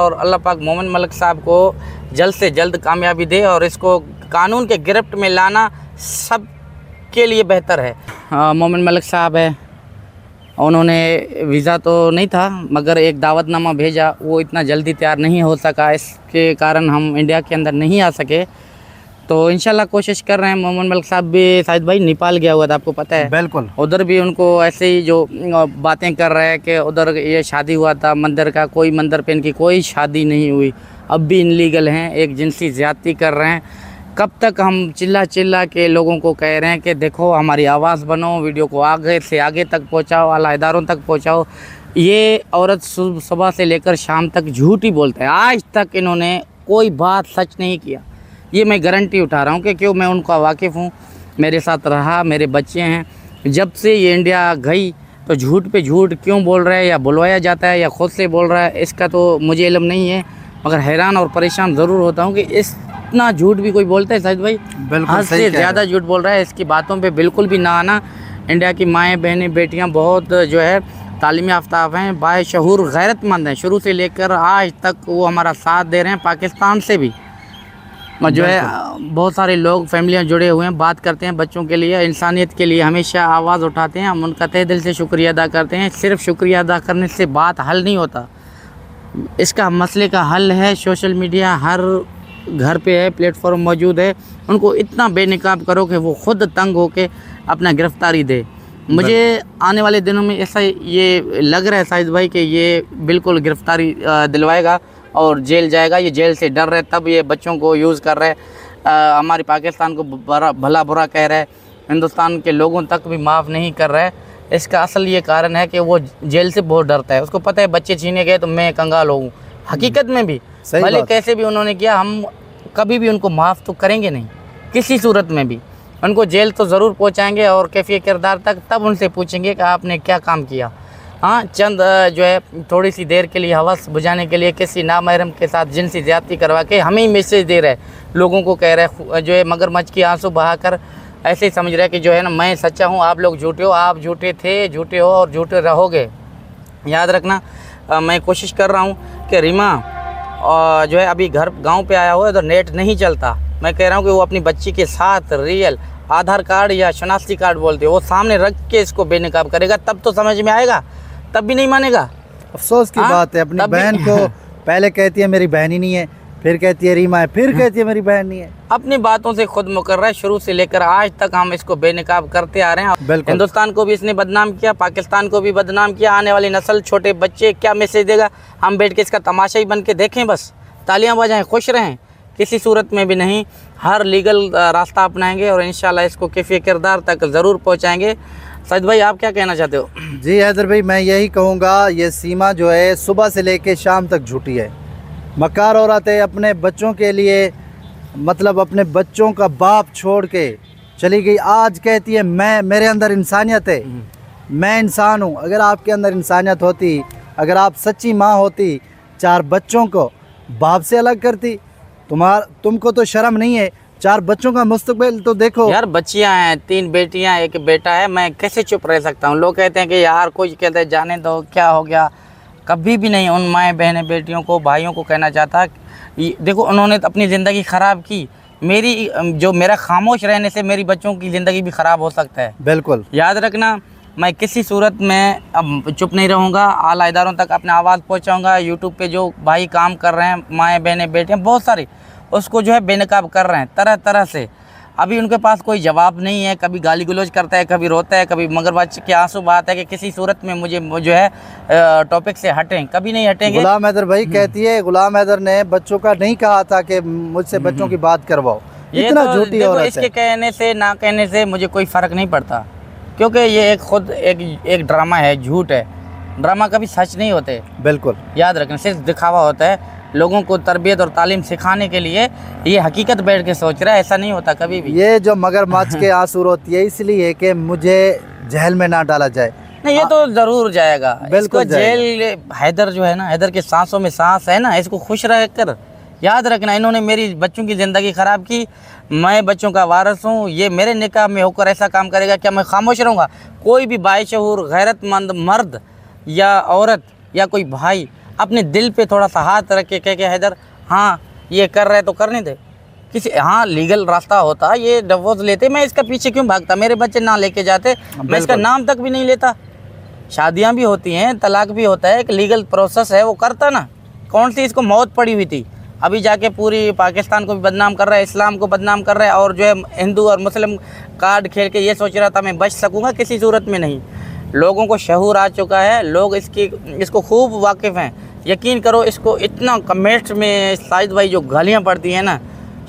और अल्लाह पाक मोमिन मलिक साहब को जल्द से जल्द कामयाबी दे और इसको कानून के गिरफ्त में लाना सब के लिए बेहतर है। मोमिन मलिक साहब है, उन्होंने वीज़ा तो नहीं था मगर एक दावतनामा भेजा, वो इतना जल्दी तैयार नहीं हो सका, इसके कारण हम इंडिया के अंदर नहीं आ सके। तो इंशाल्लाह कोशिश कर रहे हैं। मोमिन मलिक साहब भी शायद भाई नेपाल गया हुआ था, आपको पता है? बिल्कुल। उधर भी उनको ऐसे ही जो बातें कर रहे हैं कि उधर ये शादी हुआ था मंदिर का, कोई मंदिर पे इनकी कोई शादी नहीं हुई, अब भी इनलीगल हैं, एक जिनसी ज़्यादती कर रहे हैं। कब तक हम चिल्ला चिल्ला के लोगों को कह रहे हैं कि देखो हमारी आवाज़ बनो, वीडियो को आगे से आगे तक पहुँचाओ, आला इदारों तक पहुँचाओ। ये औरत सुबह से लेकर शाम तक झूठ ही बोलते हैं, आज तक इन्होंने कोई बात सच नहीं किया। ये मैं गारंटी उठा रहा हूँ कि क्यों मैं उनका वाकिफ़ हूँ, मेरे साथ रहा, मेरे बच्चे हैं। जब से ये इंडिया गई तो झूठ पे झूठ क्यों बोल रहा है, या बुलवाया जाता है या ख़ुद से बोल रहा है, इसका तो मुझे इल्म नहीं है, मगर हैरान और परेशान ज़रूर होता हूँ कि इतना झूठ भी कोई बोलता है शायद भाई? हद से ज़्यादा झूठ बोल रहा है। इसकी बातों पे बिल्कुल भी ना आना। इंडिया की माएँ बहनें बेटियाँ बहुत जो है तालीम याफ्ता हैं, बाशऊर गैरतमंद हैं, शुरू से लेकर आज तक वो हमारा साथ दे रहे हैं। पाकिस्तान से भी जो है बहुत सारे लोग फैमिलियाँ जुड़े हुए हैं, बात करते हैं बच्चों के लिए, इंसानियत के लिए हमेशा आवाज़ उठाते हैं। हम उनका तहे दिल से शुक्रिया अदा करते हैं। सिर्फ शुक्रिया अदा करने से बात हल नहीं होता, इसका मसले का हल है सोशल मीडिया, हर घर पे है, प्लेटफॉर्म मौजूद है। उनको इतना बेनकाब करो कि वो ख़ुद तंग होके अपना गिरफ़्तारी दे। मुझे आने वाले दिनों में ऐसा ये लग रहा है शायद भाई कि ये बिल्कुल गिरफ़्तारी दिलवाएगा और जेल जाएगा। ये जेल से डर रहे तब ये बच्चों को यूज़ कर रहे हैं, हमारे पाकिस्तान को भला बुरा कह रहा है, हिंदुस्तान के लोगों तक भी माफ़ नहीं कर रहा है। इसका असल ये कारण है कि वो जेल से बहुत डरता है। उसको पता है बच्चे छीने गए तो मैं कंगाल हूँ। हकीकत में भी भले कैसे भी उन्होंने किया, हम कभी भी उनको माफ़ तो करेंगे नहीं, किसी सूरत में भी। उनको जेल तो ज़रूर पहुँचाएँगे और कैफियत किरदार तक, तब उनसे पूछेंगे कि आपने क्या काम किया। हाँ, चंद जो है थोड़ी सी देर के लिए हवस बुझाने के लिए किसी नामहरम के साथ जिनसी ज़्यादती करवा के हमें ही मैसेज दे रहे लोगों को, कह रहे जो है मगरमच्छ की आंसू बहाकर ऐसे ही समझ रहे हैं कि जो है ना मैं सच्चा हूँ, आप लोग झूठे हो, आप झूठे थे, झूठे हो और झूठे रहोगे। याद रखना। मैं कोशिश कर रहा हूँ कि रीमा जो है अभी घर गाँव पे आया हुआ है, उधर नेट नहीं चलता। मैं कह रहा हूँ कि वो अपनी बच्ची के साथ रियल आधार कार्ड या शनाख्ती कार्ड बोलते हो, वो सामने रख के इसको बेनकाब करेगा, तब तो समझ में आएगा, तब भी नहीं मानेगा। अफसोस की बात है, अपनी बहन को पहले कहती है मेरी बहन ही नहीं है, फिर कहती है रीमा है, फिर कहती है मेरी बहन नहीं है। अपनी बातों से खुद मुकर्रर है, शुरू से लेकर आज तक हम इसको बेनकाब करते आ रहे हैं। हिंदुस्तान को भी इसने बदनाम किया, पाकिस्तान को भी बदनाम किया। आने वाली नस्ल, छोटे बच्चे क्या मैसेज देगा? हम बैठ के इसका तमाशा ही बन के देखें, बस तालियां बजाएं, खुश रहें, किसी सूरत में भी नहीं। हर लीगल रास्ता अपनाएंगे और इंशाल्लाह इसको कैफियत किरदार तक ज़रूर पहुँचाएँगे। सैयद भाई आप क्या कहना चाहते हो? जी हैदर भाई, मैं यही कहूँगा, ये सीमा जो है सुबह से लेके शाम तक झूठी है, मक्कार औरत है। अपने बच्चों के लिए, मतलब अपने बच्चों का बाप छोड़ के चली गई। आज कहती है मैं, मेरे अंदर इंसानियत है, मैं इंसान हूँ। अगर आपके अंदर इंसानियत होती, अगर आप सच्ची माँ होती, 4 बच्चों को बाप से अलग करती। तुमको तो शर्म नहीं है? 4 बच्चों का मुस्तकबिल तो देखो यार। बच्चियां हैं, 3 बेटियां, 1 बेटा है, मैं कैसे चुप रह सकता हूँ? लोग कहते हैं कि यार, कोई कहते हैं जाने दो, क्या हो गया। कभी भी नहीं उन माएँ बहनें बेटियों को, भाइयों को कहना चाहता। देखो उन्होंने अपनी ज़िंदगी ख़राब की, मेरा खामोश रहने से मेरी बच्चों की ज़िंदगी भी ख़राब हो सकता है। बिल्कुल याद रखना, मैं किसी सूरत में अब चुप नहीं रहूँगा, आला इदारों तक अपनी आवाज़ पहुँचाऊँगा। यूट्यूब पे जो भाई काम कर रहे हैं, माएँ बहनें बेटियाँ बहुत सारी, उसको जो है बेनकाब कर रहे हैं तरह तरह से। अभी उनके पास कोई जवाब नहीं है, कभी गाली गलौज करता है, कभी रोता है, कभी मगरमच्छ के आंसू बहाता है कि किसी सूरत में मुझे जो है टॉपिक से हटें, कभी नहीं हटेंगे। गुलाम हैदर भाई कहती है, गुलाम हैदर ने बच्चों का नहीं कहा था कि मुझसे बच्चों की बात करवाओ। इतना झूठी औरत है। इसके कहने से ना कहने से मुझे कोई फ़र्क नहीं पड़ता, क्योंकि ये एक ड्रामा है, झूठ है। ड्रामा कभी सच नहीं होते। बिल्कुल याद रखना, सिर्फ दिखावा होता है। लोगों को तरबियत और तालीम सिखाने के लिए ये हकीकत बैठ के सोच रहा है, ऐसा नहीं होता कभी भी। ये जो मगरमच्छ के आंसू रोती है इसलिए कि मुझे जेल में ना डाला जाए। नहीं, ये तो ज़रूर जाएगा। बिल्कुल जेल, हैदर जो है ना, हैदर के सांसों में सांस है ना, इसको खुश रह कर। याद रखना, इन्होंने मेरी बच्चों की ज़िंदगी ख़राब की, मैं बच्चों का वारिस हूँ। ये मेरे निकाह में होकर ऐसा काम करेगा, क्या मैं खामोश रहूँगा? कोई भी बाशऊर गैरतमंद मर्द या औरत या कोई भाई अपने दिल पे थोड़ा सा हाथ रख के कह के हैदर हाँ ये कर रहे तो करने दे। किसी हाँ लीगल रास्ता होता, ये डिवोर्स लेते, मैं इसका पीछे क्यों भागता, मेरे बच्चे ना लेके जाते, मैं इसका नाम तक भी नहीं लेता। शादियां भी होती हैं, तलाक भी होता है, एक लीगल प्रोसेस है, वो करता ना। कौन सी इसको मौत पड़ी हुई थी, अभी जाके पूरी पाकिस्तान को भी बदनाम कर रहा है, इस्लाम को बदनाम कर रहा है, और जो है हिंदू और मुस्लिम कार्ड खेल के ये सोच रहा था मैं बच सकूंगा, किसी सूरत में नहीं। लोगों को शऊर आ चुका है, लोग इसको खूब वाकिफ़ हैं। यकीन करो, इसको इतना कमेंट्स में साहिद भाई जो गालियाँ पड़ती हैं ना,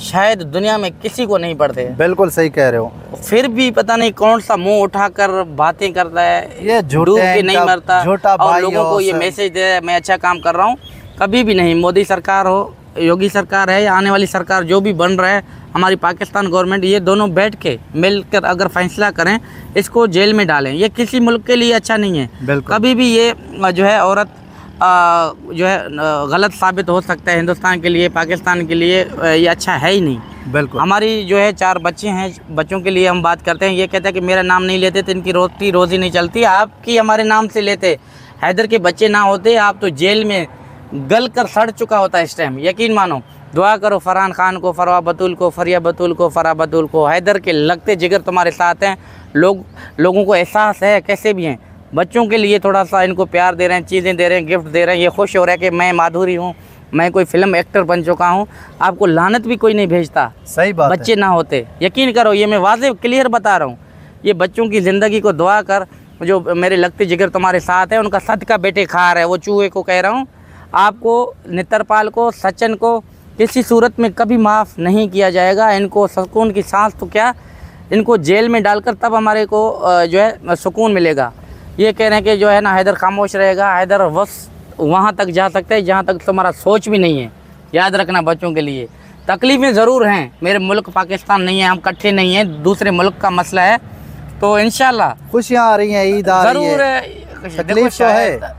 शायद दुनिया में किसी को नहीं पड़ते। बिल्कुल सही कह रहे हो। फिर भी पता नहीं कौन सा मुंह उठाकर बातें करता है, ये डूब के नहीं मरता, और लोगों को ये सब। मैसेज दे रहा है मैं अच्छा काम कर रहा हूँ। कभी भी नहीं, मोदी सरकार हो, योगी सरकार है, या आने वाली सरकार जो भी बन रहा है, हमारी पाकिस्तान गवर्नमेंट, ये दोनों बैठ के मिलकर अगर फैसला करें, इसको जेल में डालें। ये किसी मुल्क के लिए अच्छा नहीं है। कभी भी ये जो है औरत जो है गलत साबित हो सकता है हिंदुस्तान के लिए, पाकिस्तान के लिए ये अच्छा है ही नहीं। बिल्कुल। हमारी जो है 4 बच्चे हैं, बच्चों के लिए हम बात करते हैं, ये कहते हैं कि मेरा नाम नहीं लेते तो इनकी रोज़ी नहीं चलती। आपकी हमारे नाम से लेते, हैदर के बच्चे ना होते, आप तो जेल में गल कर सड़ चुका होता है इस टाइम। यकीन मानो, दुआ करो फरहान खान को, फरवा बतूल को, फरिया बतूल को, फरा बतूल को, हैदर के लगते जिगर तुम्हारे साथ हैं। लोगों को एहसास है कैसे भी हैं। बच्चों के लिए थोड़ा सा इनको प्यार दे रहे हैं, चीज़ें दे रहे हैं, गिफ्ट दे रहे हैं, ये खुश हो रहा है कि मैं माधुरी हूँ, मैं कोई फिल्म एक्टर बन चुका हूँ। आपको लानत भी कोई नहीं भेजता, सही बात बच्चे ना होते। यकीन करो, ये मैं वाज़ेह क्लियर बता रहा हूँ। ये बच्चों की ज़िंदगी को दुआ कर, जो मेरे लगते जिगर तुम्हारे साथ है, उनका सदका बेटे खा रहे हैं। वो चूहे को कह रहा हूँ, आपको, नेत्रपाल को, सचिन को किसी सूरत में कभी माफ़ नहीं किया जाएगा। इनको सुकून की सांस तो क्या, इनको जेल में डालकर तब हमारे को जो है सुकून मिलेगा। ये कह रहे हैं कि जो है ना हैदर खामोश रहेगा, हैदर बस वहाँ तक जा सकता है जहाँ तक तुम्हारा सोच भी नहीं है। याद रखना, बच्चों के लिए तकलीफ़ें ज़रूर हैं। मेरे मुल्क पाकिस्तान नहीं है, हम इकट्ठे नहीं हैं, दूसरे मुल्क का मसला है। तो इंशाल्लाह खुशियाँ आ रही हैं, ईद आ रही है, ज़रूर है, तकलीफ तो है।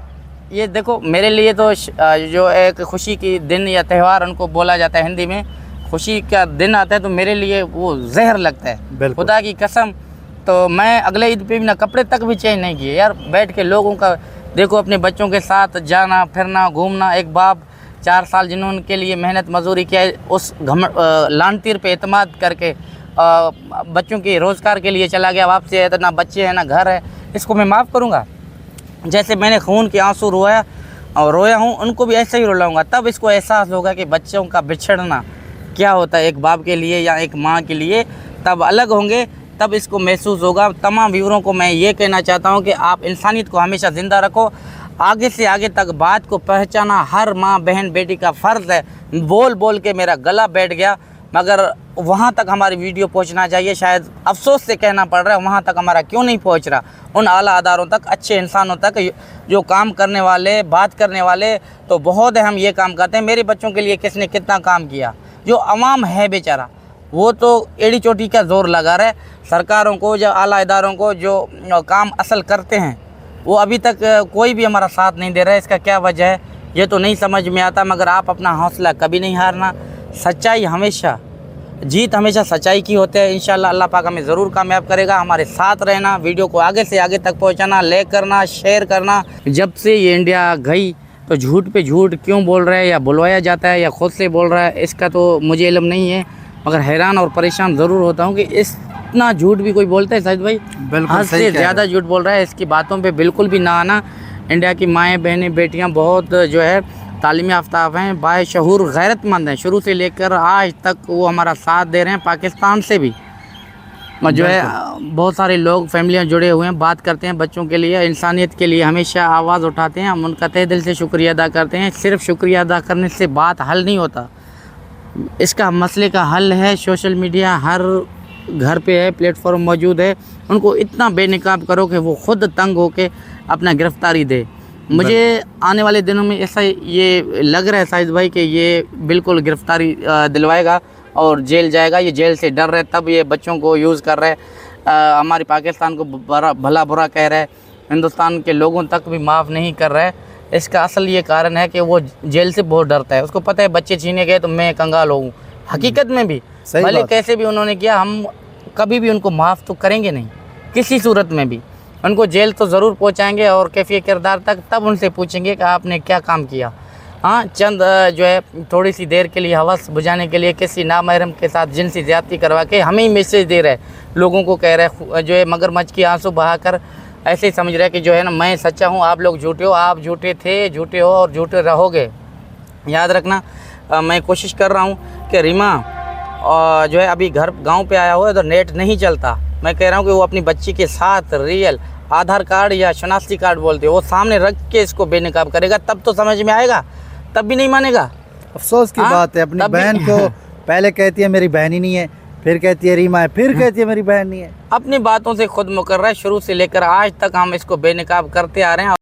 ये देखो, मेरे लिए तो जो एक खुशी की दिन या त्यौहार उनको बोला जाता है हिंदी में, खुशी का दिन आता है तो मेरे लिए वो जहर लगता है, खुदा की कसम। तो मैं अगले ईद पे भी ना कपड़े तक भी चेंज नहीं किए यार। बैठ के लोगों का देखो, अपने बच्चों के साथ जाना फिरना घूमना। एक बाप 4 साल जिन्होंने उनके लिए मेहनत मजदूरी किया है, उस लानतीर पे एतमाद करके बच्चों के रोज़गार के लिए चला गया, वापसी है तो ना बच्चे हैं ना घर है, इसको मैं माफ़ करूँगा? जैसे मैंने खून के आंसू रोया हूँ, उनको भी ऐसे ही रुलाऊंगा। तब इसको एहसास होगा कि बच्चों का बिछड़ना क्या होता है एक बाप के लिए या एक माँ के लिए। तब अलग होंगे, तब इसको महसूस होगा। तमाम व्यूअरों को मैं ये कहना चाहता हूँ कि आप इंसानियत को हमेशा ज़िंदा रखो। आगे से आगे तक बात को पहचाना हर माँ बहन बेटी का फ़र्ज़ है। बोल बोल के मेरा गला बैठ गया, मगर वहाँ तक हमारी वीडियो पहुँचना चाहिए। शायद अफसोस से कहना पड़ रहा है, वहाँ तक हमारा क्यों नहीं पहुँच रहा, उन आला अदारों तक, अच्छे इंसानों तक, जो काम करने वाले, बात करने वाले तो बहुत है। हम ये काम करते हैं, मेरे बच्चों के लिए किसने कितना काम किया। जो अवाम है बेचारा, वो तो एड़ी चोटी का ज़ोर लगा रहा है। सरकारों को, जो आला इदारों को, जो काम असल करते हैं, वो अभी तक कोई भी हमारा साथ नहीं दे रहा है। इसका क्या वजह है ये तो नहीं समझ में आता। मगर आप अपना हौसला कभी नहीं हारना। सच्चाई हमेशा, जीत हमेशा सच्चाई की होती है। इंशाल्लाह अल्लाह पाक हमें ज़रूर कामयाब करेगा। हमारे साथ रहना, वीडियो को आगे से आगे तक पहुंचाना, लाइक करना, शेयर करना। जब से ये इंडिया गई तो झूठ पे झूठ क्यों बोल रहा है, या बुलवाया जाता है या खुद से बोल रहा है, इसका तो मुझे इल्म नहीं है। मगर हैरान और परेशान ज़रूर होता हूँ कि इतना झूठ भी कोई बोलता है शायद भाई। हद से ज़्यादा झूठ बोल रहा है। इसकी बातों पे बिल्कुल भी ना आना। इंडिया की माएँ बहनें बेटियाँ बहुत जो है तालीम याफ्ता हैं, बाशऊर गैरतमंद हैं। शुरू से लेकर आज तक वो हमारा साथ दे रहे हैं। पाकिस्तान से भी जो है बहुत सारे लोग, फैमिलियाँ जुड़े हुए हैं, बात करते हैं बच्चों के लिए, इंसानियत के लिए हमेशा आवाज़ उठाते हैं। हम उनका तहे दिल से शुक्रिया अदा करते हैं। सिर्फ शुक्रिया अदा करने से बात हल नहीं होता। इसका मसले का हल है सोशल मीडिया, हर घर पे है, प्लेटफॉर्म मौजूद है। उनको इतना बेनकाब करो कि वो ख़ुद तंग होके अपना गिरफ़्तारी दे। मुझे आने वाले दिनों में ऐसा ये लग रहा है साहिद भाई कि ये बिल्कुल गिरफ़्तारी दिलवाएगा और जेल जाएगा। ये जेल से डर रहे, तब ये बच्चों को यूज़ कर रहे हैं, हमारी पाकिस्तान को भला बुरा कह रहा है, हिंदुस्तान के लोगों तक भी माफ़ नहीं कर रहा है। इसका असल ये कारण है कि वो जेल से बहुत डरता है। उसको पता है बच्चे छीने गए तो मैं कंगाल हूँ। हकीकत में भी भले कैसे भी उन्होंने किया, हम कभी भी उनको माफ़ तो करेंगे नहीं किसी सूरत में भी। उनको जेल तो ज़रूर पहुंचाएंगे और कैफी किरदार तक, तब उनसे पूछेंगे कि आपने क्या काम किया। हाँ, चंद जो है थोड़ी सी देर के लिए हवस बुझाने के लिए किसी नामहरम के साथ जिनसी ज़्यादती करवा के हमें ही मैसेज दे रहे, लोगों को कह रहे जो है मगरमच्छ की आंसू बहाकर ऐसे ही समझ रहे कि जो है ना मैं सच्चा हूँ, आप लोग झूठे हो, आप झूठे थे, झूठे हो और झूठे रहोगे। याद रखना, मैं कोशिश कर रहा हूँ कि रीमा जो है अभी घर गांव पे आया हुआ है, उधर नेट नहीं चलता। मैं कह रहा हूँ कि वो अपनी बच्ची के साथ रियल आधार कार्ड या शनाख्ती कार्ड बोलते हो वो सामने रख के इसको बेनकाब करेगा, तब तो समझ में आएगा, तब भी नहीं मानेगा। अफसोस की हाँ, बात है, अपनी तब भी- बहन को पहले कहती है मेरी बहन ही नहीं है, फिर कहती है रीमा है, फिर कहती है मेरी बहन नहीं है। अपनी बातों से खुद मुकर्रर है, शुरू से लेकर आज तक हम इसको बेनकाब करते आ रहे हैं।